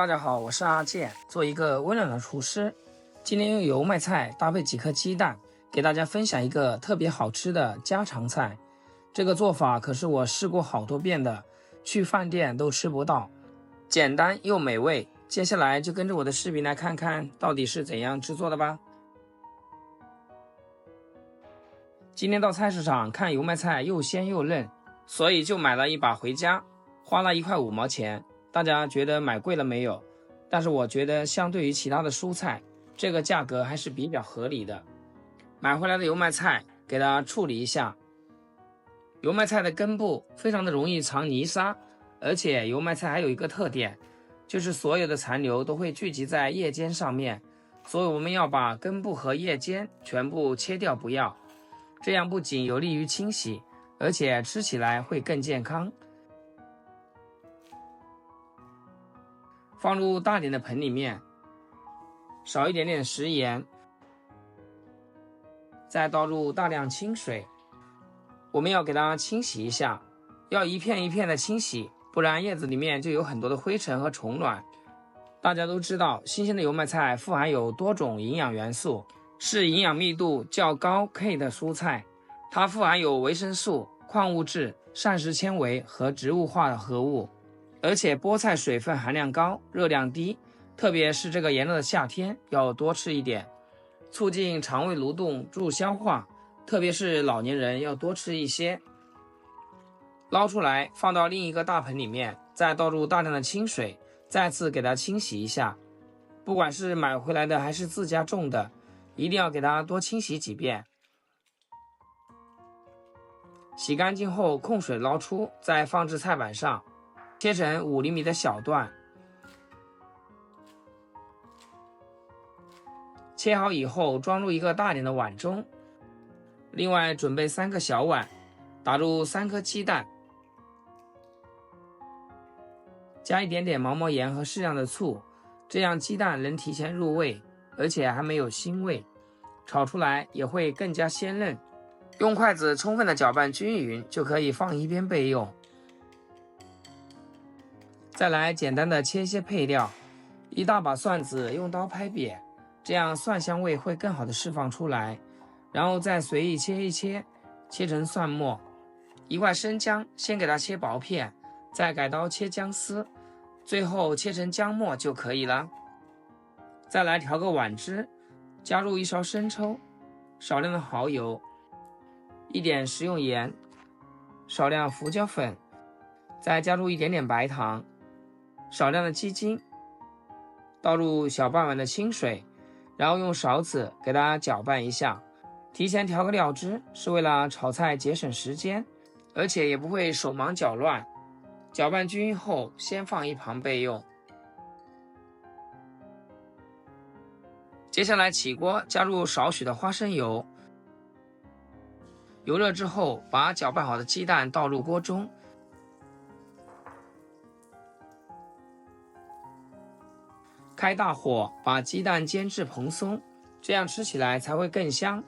大家好，我是阿健，做一个温暖的厨师。今天用油麦菜搭配几颗鸡蛋，给大家分享一个特别好吃的家常菜。这个做法可是我试过好多遍的，去饭店都吃不到，简单又美味。接下来就跟着我的视频来看看到底是怎样制作的吧。今天到菜市场看油麦菜又鲜又嫩，所以就买了一把回家，花了1块5毛钱。大家觉得买贵了没有？但是我觉得相对于其他的蔬菜，这个价格还是比较合理的。买回来的油麦菜给它处理一下。油麦菜的根部非常的容易藏泥沙，而且油麦菜还有一个特点，就是所有的残留都会聚集在叶尖上面，所以我们要把根部和叶尖全部切掉不要，这样不仅有利于清洗，而且吃起来会更健康。放入大点的盆里面，少一点点食盐，再倒入大量清水。我们要给它清洗一下，要一片一片的清洗，不然叶子里面就有很多的灰尘和虫卵。大家都知道，新鲜的油麦菜富含有多种营养元素，是营养密度较高 K 的蔬菜。它富含有维生素、矿物质、膳食纤维和植物化合物。而且菠菜水分含量高，热量低，特别是这个炎热的夏天要多吃一点，促进肠胃蠕动，助消化，特别是老年人要多吃一些。捞出来放到另一个大盆里面，再倒入大量的清水，再次给它清洗一下。不管是买回来的还是自家种的，一定要给它多清洗几遍。洗干净后控水捞出，再放置菜板上，切成5厘米的小段。切好以后装入一个大点的碗中，另外准备3个小碗，打入3颗鸡蛋，加一点点毛毛盐和适量的醋，这样鸡蛋能提前入味，而且还没有腥味，炒出来也会更加鲜嫩。用筷子充分的搅拌均匀，就可以放一边备用。再来简单的切一些配料，一大把蒜子用刀拍扁，这样蒜香味会更好的释放出来。然后再随意切一切，切成蒜末。1块生姜，先给它切薄片，再改刀切姜丝，最后切成姜末就可以了。再来调个碗汁，加入1勺生抽，少量的蚝油，一点食用盐，少量胡椒粉，再加入一点点白糖，少量的鸡精，倒入小半碗的清水，然后用勺子给它搅拌一下。提前调个料汁是为了炒菜节省时间，而且也不会手忙脚乱。搅拌均匀后先放一旁备用。接下来起锅，加入少许的花生油，油热之后把搅拌好的鸡蛋倒入锅中，开大火把鸡蛋煎至蓬松，这样吃起来才会更香。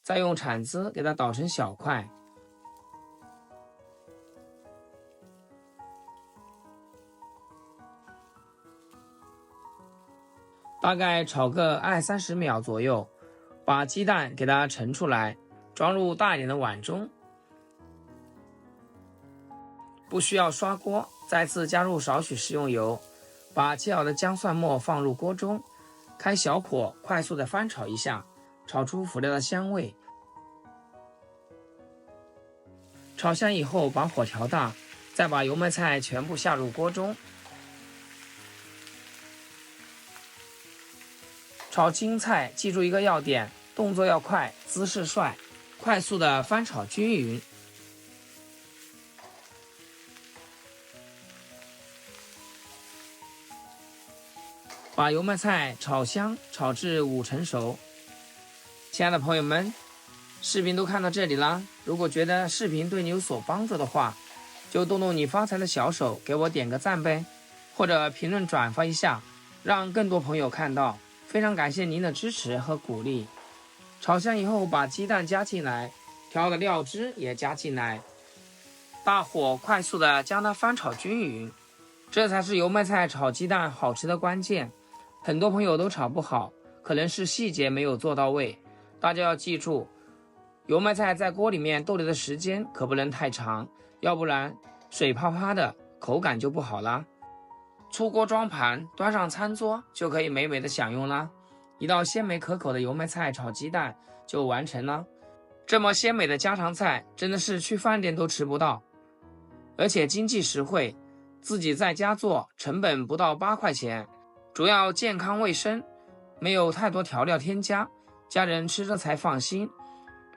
再用铲子给它捣成小块，大概炒个20-30秒左右，把鸡蛋给它盛出来，装入大一点的碗中。不需要刷锅，再次加入少许食用油，把切好的姜蒜末放入锅中，开小火快速的翻炒一下，炒出辅料的香味。炒香以后把火调大，再把油麦菜全部下入锅中。炒青菜记住一个要点，动作要快，姿势帅，快速的翻炒均匀。把油麦菜炒香，炒至5成熟。亲爱的朋友们，视频都看到这里啦，如果觉得视频对你有所帮助的话，就动动你发财的小手，给我点个赞呗，或者评论转发一下，让更多朋友看到。非常感谢您的支持和鼓励。炒香以后，把鸡蛋加进来，调的料汁也加进来，大火快速的将它翻炒均匀，这才是油麦菜炒鸡蛋好吃的关键。很多朋友都炒不好，可能是细节没有做到位。大家要记住，油麦菜在锅里面逗留的时间可不能太长，要不然水啪啪的，口感就不好啦。出锅装盘，端上餐桌，就可以美美的享用啦。一道鲜美可口的油麦菜炒鸡蛋就完成了。这么鲜美的家常菜，真的是去饭店都吃不到，而且经济实惠，自己在家做，成本不到8块钱，主要健康卫生，没有太多调料添加，家人吃着才放心。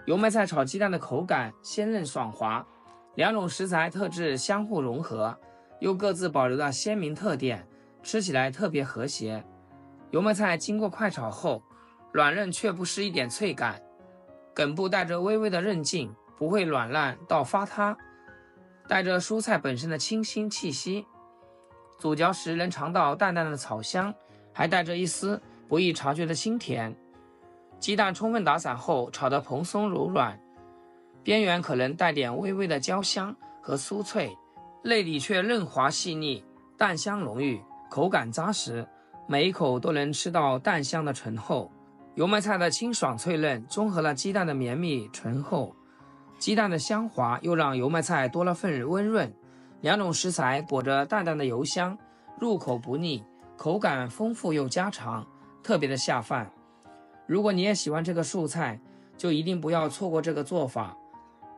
油麦菜炒鸡蛋的口感鲜嫩爽滑，两种食材特质相互融合，又各自保留了鲜明特点，吃起来特别和谐。油麦菜经过快炒后，软嫩却不失一点脆感，梗部带着微微的韧劲，不会软烂到发塌，带着蔬菜本身的清新气息，咀嚼时能尝到淡淡的草香，还带着一丝不易察觉的清甜。鸡蛋充分打散后，炒得蓬松柔软，边缘可能带点微微的焦香和酥脆，内里却嫩滑细腻，蛋香浓郁，口感扎实，每一口都能吃到蛋香的醇厚。油麦菜的清爽脆嫩，中和了鸡蛋的绵密醇厚，鸡蛋的香滑又让油麦菜多了份温润。两种食材裹着淡淡的油香，入口不腻，口感丰富又家常，特别的下饭。如果你也喜欢这个素菜，就一定不要错过这个做法。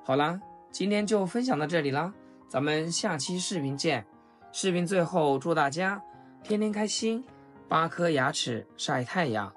好啦，今天就分享到这里啦，咱们下期视频见。视频最后祝大家天天开心，8颗牙齿晒太阳。